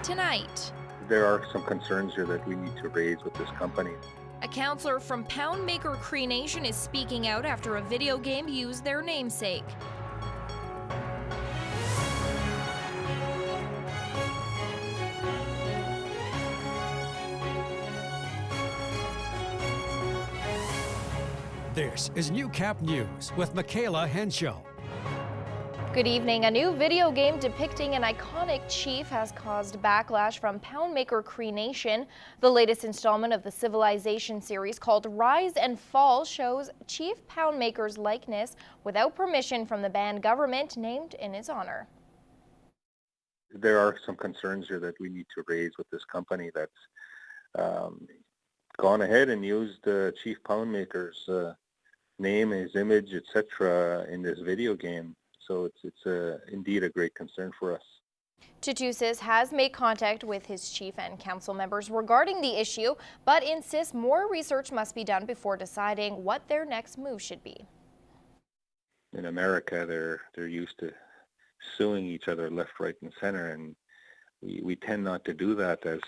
tonight. There are some concerns here that we need to raise with this company. A councilor from Poundmaker Cree Nation is speaking out after a video game used their namesake. This is Newcap News with Michaela Henshaw. Good evening. A new video game depicting an iconic chief has caused backlash from Poundmaker Cree Nation. The latest installment of the Civilization series, called Rise and Fall, shows Chief Poundmaker's likeness without permission from the banned government named in his honor. There are some concerns here that we need to raise with this company that's gone ahead and used Chief Poundmaker's name, his image, etc. in this video game. So it's indeed a great concern for us. Tutusis has made contact with his chief and council members regarding the issue, but insists more research must be done before deciding what their next move should be. In America, they're used to suing each other left, right, and center, and we tend not to do that as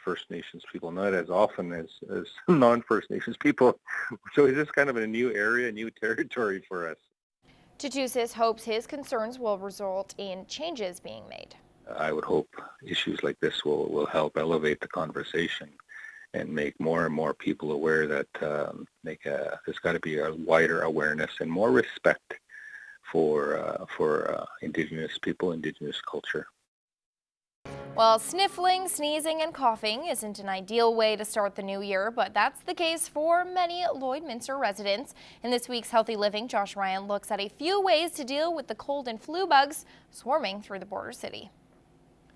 First Nations people, not as often as non-First Nations people. So it's just kind of a new area, new territory for us. Tutusis hopes his concerns will result in changes being made. I would hope issues like this will help elevate the conversation and make more and more people aware that there's got to be a wider awareness and more respect for Indigenous people, Indigenous culture. Well, sniffling, sneezing, and coughing isn't an ideal way to start the new year, but that's the case for many Lloydminster residents. In this week's Healthy Living, Josh Ryan looks at a few ways to deal with the cold and flu bugs swarming through the border city.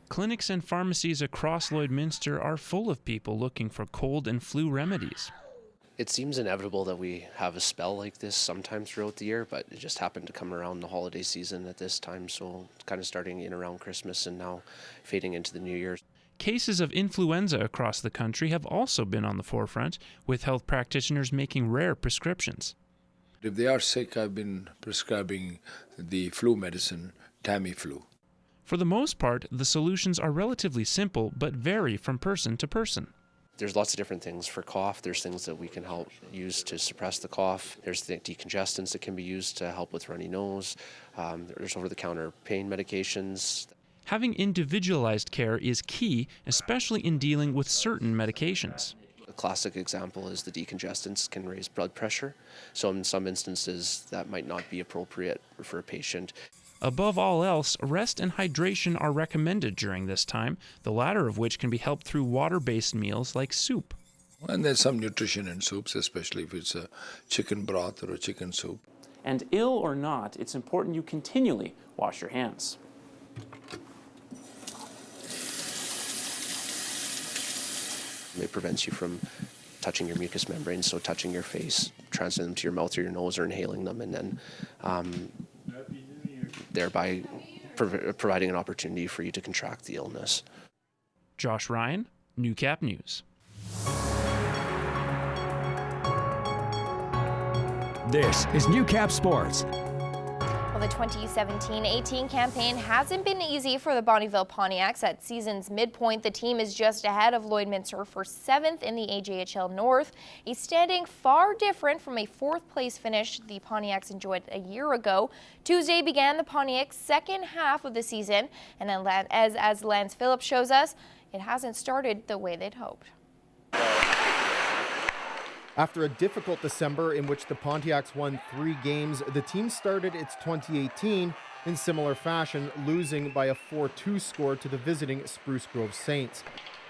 Clinics and pharmacies across Lloydminster are full of people looking for cold and flu remedies. It seems inevitable that we have a spell like this sometime throughout the year, but it just happened to come around the holiday season at this time, so it's kind of starting in around Christmas and now fading into the new year. Cases of influenza across the country have also been on the forefront, with health practitioners making rare prescriptions. If they are sick, I've been prescribing the flu medicine, Tamiflu. For the most part, the solutions are relatively simple but vary from person to person. There's lots of different things for cough. There's things that we can help use to suppress the cough. There's the decongestants that can be used to help with runny nose. There's over-the-counter pain medications. Having individualized care is key, especially in dealing with certain medications. A classic example is the decongestants can raise blood pressure. So in some instances, that might not be appropriate for a patient. Above all else, rest and hydration are recommended during this time, the latter of which can be helped through water-based meals like soup. And there's some nutrition in soups, especially if it's a chicken broth or a chicken soup. And ill or not, it's important you continually wash your hands. It prevents you from touching your mucous membranes, so touching your face, transferring them to your mouth or your nose or inhaling them, and then thereby providing an opportunity for you to contract the illness. Josh Ryan, Newcap News. This is Newcap Sports. Well, the 2017-18 campaign hasn't been easy for the Bonnyville Pontiacs. At season's midpoint, the team is just ahead of Lloydminster for 7th in the AJHL North, a standing far different from a 4th place finish the Pontiacs enjoyed a year ago. Tuesday began the Pontiacs' second half of the season, and as Lance Phillips shows us, it hasn't started the way they'd hoped. After a difficult December in which the Pontiacs won 3 games, the team started its 2018 in similar fashion, losing by a 4-2 score to the visiting Spruce Grove Saints.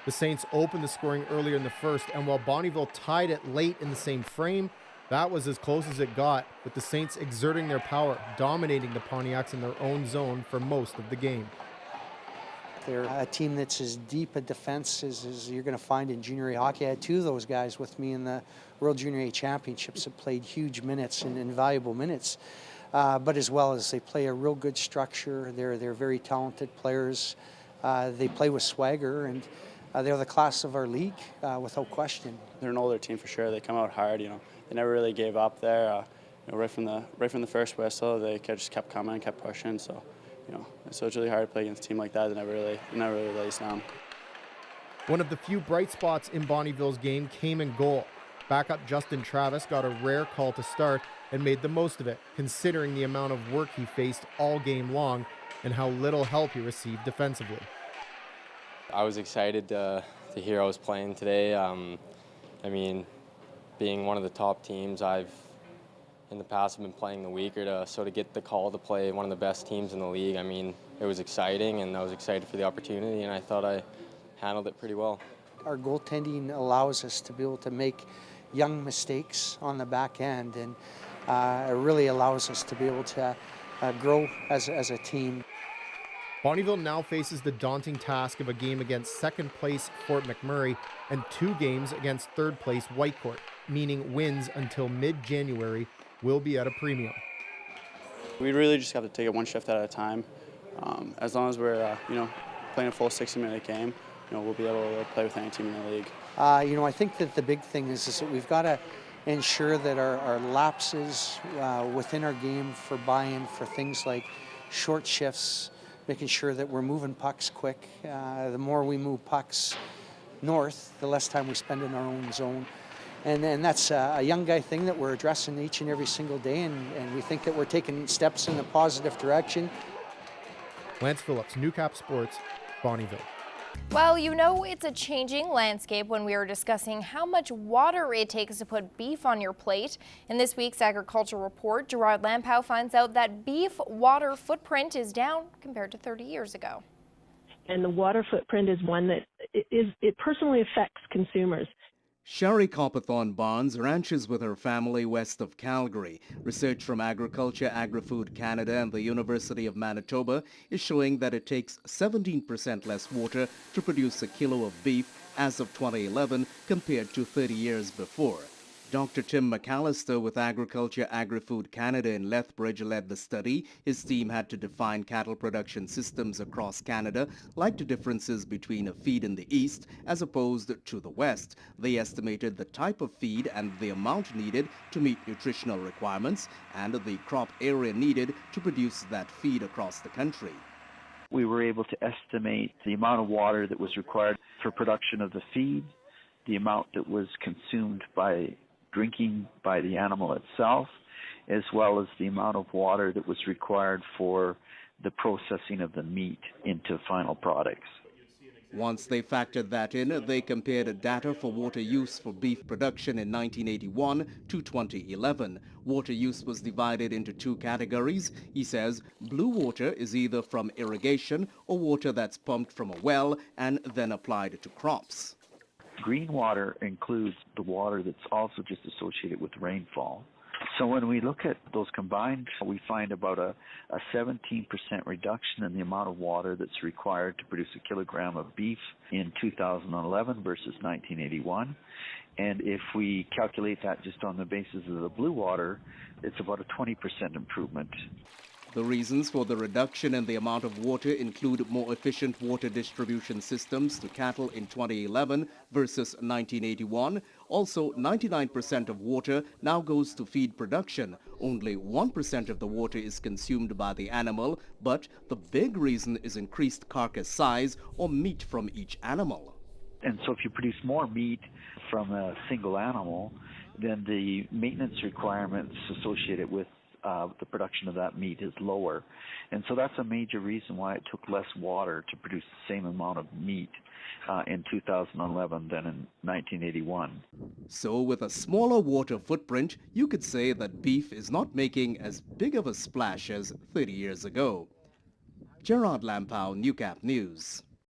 The Saints opened the scoring earlier in the first, and while Bonnyville tied it late in the same frame, that was as close as it got, with the Saints exerting their power, dominating the Pontiacs in their own zone for most of the game. They're a team that's as deep a defense as you're going to find in junior A hockey. I had 2 of those guys with me in the World Junior A Championships that played huge minutes and invaluable minutes. But as well as they play a real good structure. They're very talented players. They play with swagger, and they're the class of our league without question. They're an older team for sure. They come out hard. You know, they never really gave up there. You know, right from the first whistle, they just kept coming, kept pushing. So. You know, so it's really hard to play against a team like that that never really lays down. One of the few bright spots in Bonnyville's game came in goal. Backup Justin Travis got a rare call to start and made the most of it, considering the amount of work he faced all game long and how little help he received defensively. I was excited to hear I was playing today. I mean, being one of the top teams, in the past have been playing the week, so to get the call to play one of the best teams in the league, I mean, it was exciting, and I was excited for the opportunity, and I thought I handled it pretty well. Our goaltending allows us to be able to make young mistakes on the back end, and it really allows us to be able to grow as a team. Bonnyville now faces the daunting task of a game against second-place Fort McMurray and 2 games against third-place Whitecourt, meaning wins until mid-January will be at a premium. We really just have to take it one shift at a time. As long as we're playing a full 60-minute game, we'll be able to play with any team in the league. I think that the big thing is that we've got to ensure that our lapses within our game for buy-in for things like short shifts, making sure that we're moving pucks quick. The more we move pucks north, the less time we spend in our own zone. And that's a young guy thing that we're addressing each and every single day, and we think that we're taking steps in a positive direction. Lance Phillips, Newcap Sports, Bonnyville. Well, it's a changing landscape when we are discussing how much water it takes to put beef on your plate. In this week's Agriculture Report, Gerard Lampow finds out that beef water footprint is down compared to 30 years ago. And the water footprint is one that it personally affects consumers. Sherry Copperthorne Barnes ranches with her family west of Calgary. Research from Agriculture, Agri-Food Canada and the University of Manitoba is showing that it takes 17% less water to produce a kilo of beef as of 2011 compared to 30 years before. Dr. Tim McAllister with Agriculture, Agri-Food Canada in Lethbridge led the study. His team had to define cattle production systems across Canada, like the differences between a feed in the east as opposed to the west. They estimated the type of feed and the amount needed to meet nutritional requirements and the crop area needed to produce that feed across the country. We were able to estimate the amount of water that was required for production of the feed, the amount that was consumed by drinking by the animal itself, as well as the amount of water that was required for the processing of the meat into final products. Once they factored that in, they compared data for water use for beef production in 1981 to 2011. Water use was divided into 2 categories. He says blue water is either from irrigation or water that's pumped from a well and then applied to crops. Green water includes the water that's also just associated with rainfall. So when we look at those combined, we find about a 17% reduction in the amount of water that's required to produce a kilogram of beef in 2011 versus 1981. And if we calculate that just on the basis of the blue water, it's about a 20% improvement. The reasons for the reduction in the amount of water include more efficient water distribution systems to cattle in 2011 versus 1981. Also, 99% of water now goes to feed production. Only 1% of the water is consumed by the animal, but the big reason is increased carcass size or meat from each animal. And so if you produce more meat from a single animal, then the maintenance requirements associated with the production of that meat is lower. And so that's a major reason why it took less water to produce the same amount of meat in 2011 than in 1981. So with a smaller water footprint, you could say that beef is not making as big of a splash as 30 years ago. Gerard Lampow, Newcap News.